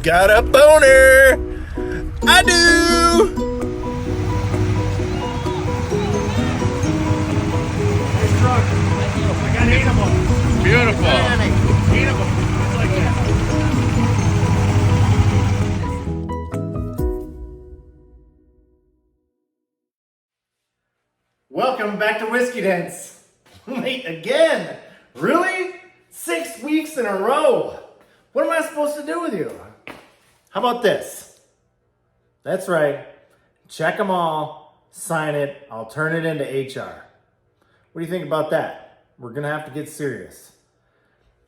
got a boner. I do. Nice truck. I got 8 of them. Beautiful. 8 of them. Just like that. Welcome back to Whiskey Dents. Wait, again? Really? 6 weeks in a row. What am I supposed to do with you? How about this? That's right. Check them all, sign it, I'll turn it into HR. What do you think about that? We're gonna have to get serious.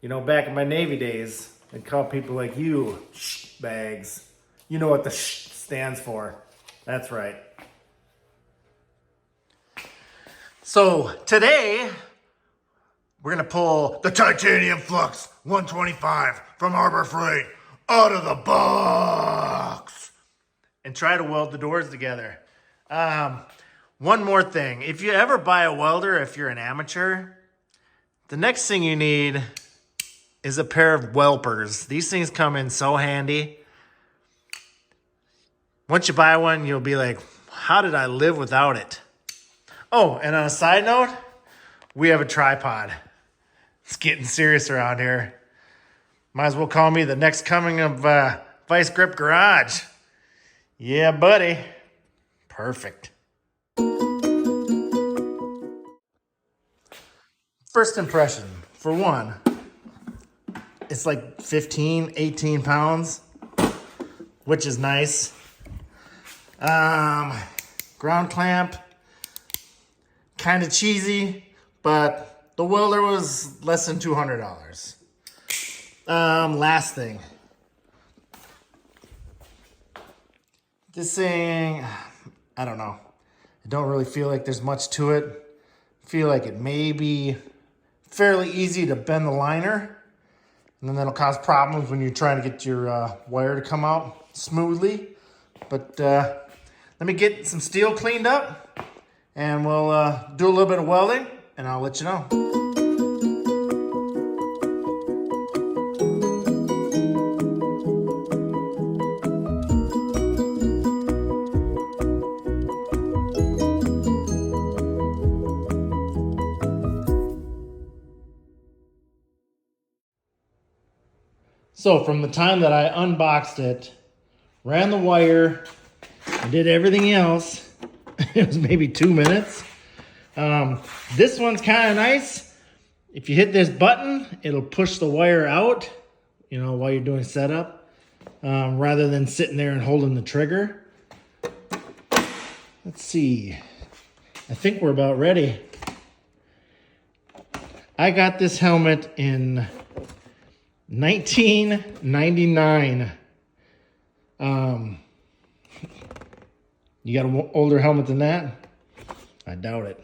You know, back in my Navy days, they'd call people like you bags. You know what the stands for. That's right. So today, we're gonna pull the Titanium Flux 125 from Harbor Freight out of the box and try to weld the doors together. One more thing, if you ever buy a welder, if you're an amateur, the next thing you need is a pair of Welpers. These things come in so handy. Once you buy one, you'll be like, how did I live without it? Oh, and on a side note, we have a tripod. It's getting serious around here. Might as well call me the next coming of Vice Grip Garage. Yeah, buddy. Perfect. First impression, for one, it's like 15, 18 pounds, which is nice. Ground clamp, kind of cheesy, but the welder was less than $200. Last thing. This thing, I don't know. I don't really feel like there's much to it. I feel like it may be fairly easy to bend the liner, and then that'll cause problems when you're trying to get your wire to come out smoothly. But let me get some steel cleaned up, and we'll do a little bit of welding, and I'll let you know. So from the time that I unboxed it, ran the wire, and did everything else, it was maybe 2 minutes. This one's kind of nice. If you hit this button, it'll push the wire out, you know, while you're doing setup, rather than sitting there and holding the trigger. Let's see. I think we're about ready. I got this helmet in 1999. You got an older helmet than that? I doubt it.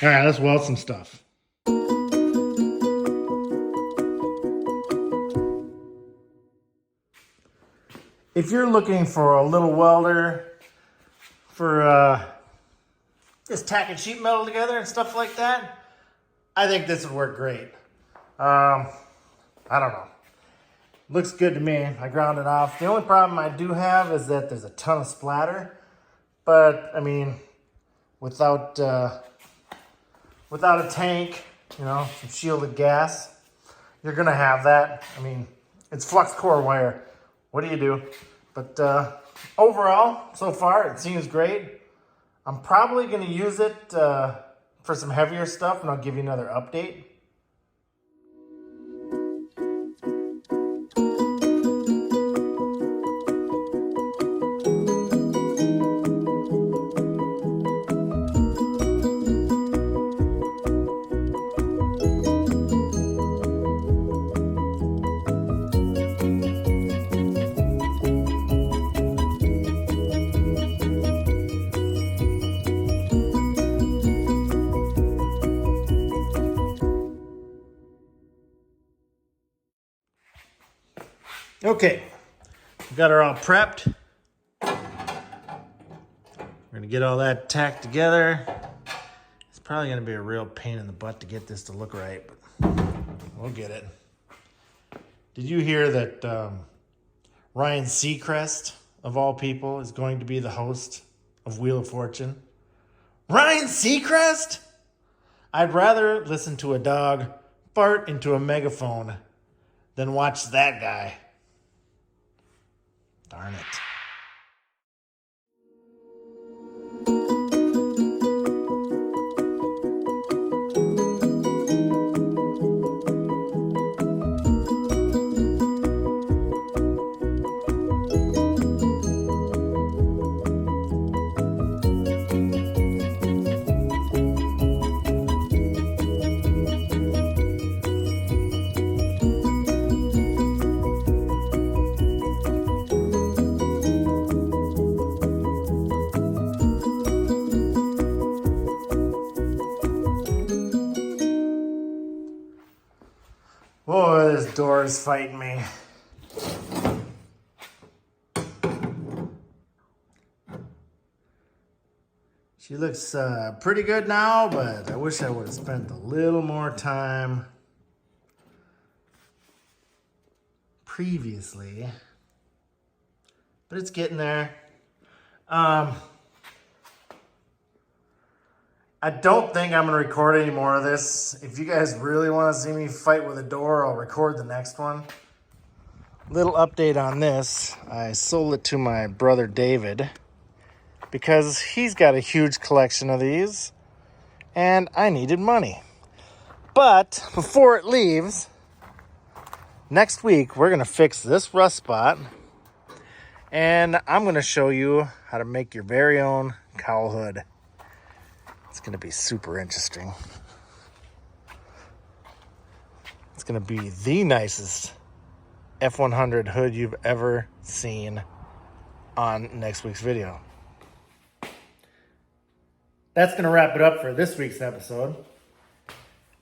All right, let's weld some stuff. If you're looking for a little welder for just tacking sheet metal together and stuff like that, I think this would work great. I don't know. Looks good to me. I ground it off. The only problem I do have is that there's a ton of splatter. But, I mean, without a tank, you know, some shielded gas, you're going to have that. I mean, it's flux core wire. What do you do? But overall, so far, it seems great. I'm probably going to use it for some heavier stuff, and I'll give you another update. Okay, we got her all prepped. We're gonna get all that tacked together. It's probably gonna be a real pain in the butt to get this to look right, but we'll get it. Did you hear that Ryan Seacrest, of all people, is going to be the host of Wheel of Fortune. Ryan Seacrest? I'd rather listen to a dog fart into a megaphone than watch that guy. Darn it. Boy, this door is fighting me. She looks pretty good now, but I wish I would have spent a little more time previously. But it's getting there. I don't think I'm going to record any more of this. If you guys really want to see me fight with a door, I'll record the next one. Little update on this. I sold it to my brother David because he's got a huge collection of these and I needed money. But before it leaves, next week we're going to fix this rust spot and I'm going to show you how to make your very own cowl hood. It's going to be super interesting. It's going to be the nicest F100 hood you've ever seen on next week's video. That's going to wrap it up for this week's episode.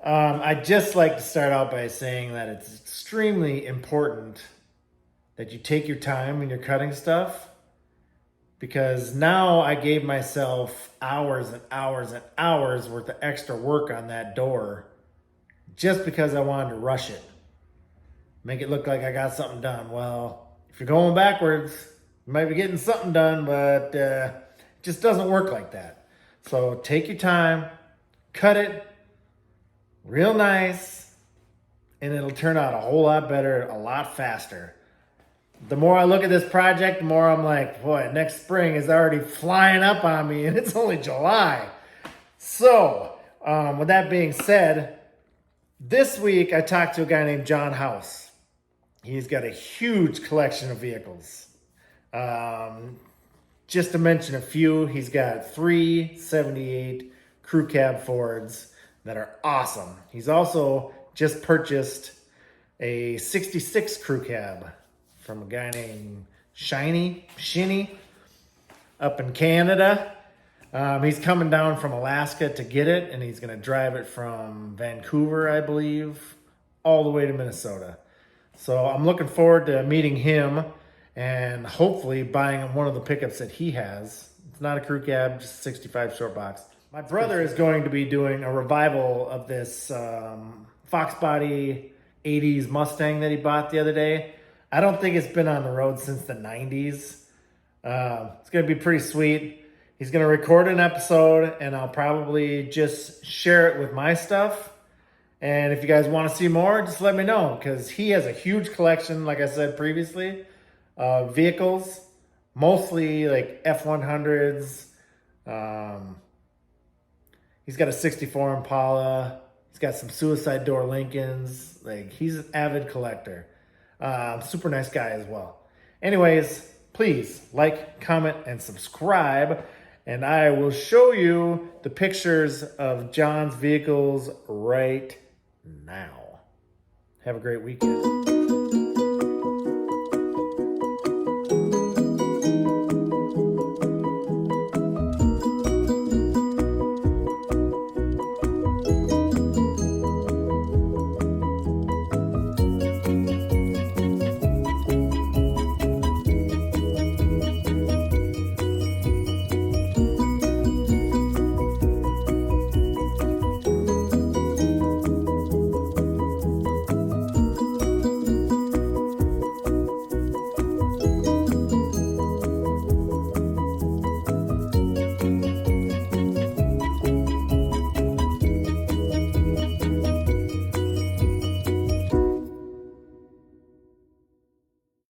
I'd just like to start out by saying that it's extremely important that you take your time when you're cutting stuff. Because now I gave myself hours and hours and hours worth of extra work on that door just because I wanted to rush it. Make it look like I got something done. Well, if you're going backwards, you might be getting something done, but it just doesn't work like that. So take your time, cut it real nice, and it'll turn out a whole lot better, a lot faster. The more I look at this project, the more I'm like, boy, next spring is already flying up on me and it's only July. So, with that being said, this week I talked to a guy named John House. He's got a huge collection of vehicles. Just to mention a few, he's got 3 78 crew cab Fords that are awesome. He's also just purchased a 66 crew cab from a guy named Shinny up in Canada. He's coming down from Alaska to get it, and he's going to drive it from Vancouver, I believe, all the way to Minnesota. So I'm looking forward to meeting him and hopefully buying one of the pickups that he has. It's not a crew cab, just a 65 short box. My brother is going to be doing a revival of this Fox Body 80s Mustang that he bought the other day. I don't think it's been on the road since the 90s. It's going to be pretty sweet. He's going to record an episode, and I'll probably just share it with my stuff. And if you guys want to see more, just let me know, because he has a huge collection, like I said previously, of vehicles, mostly like F100s. He's got a 64 Impala. He's got some suicide door Lincolns. Like, he's an avid collector. Super nice guy as well. Anyways, please like, comment, and subscribe. And I will show you the pictures of John's vehicles right now. Have a great weekend.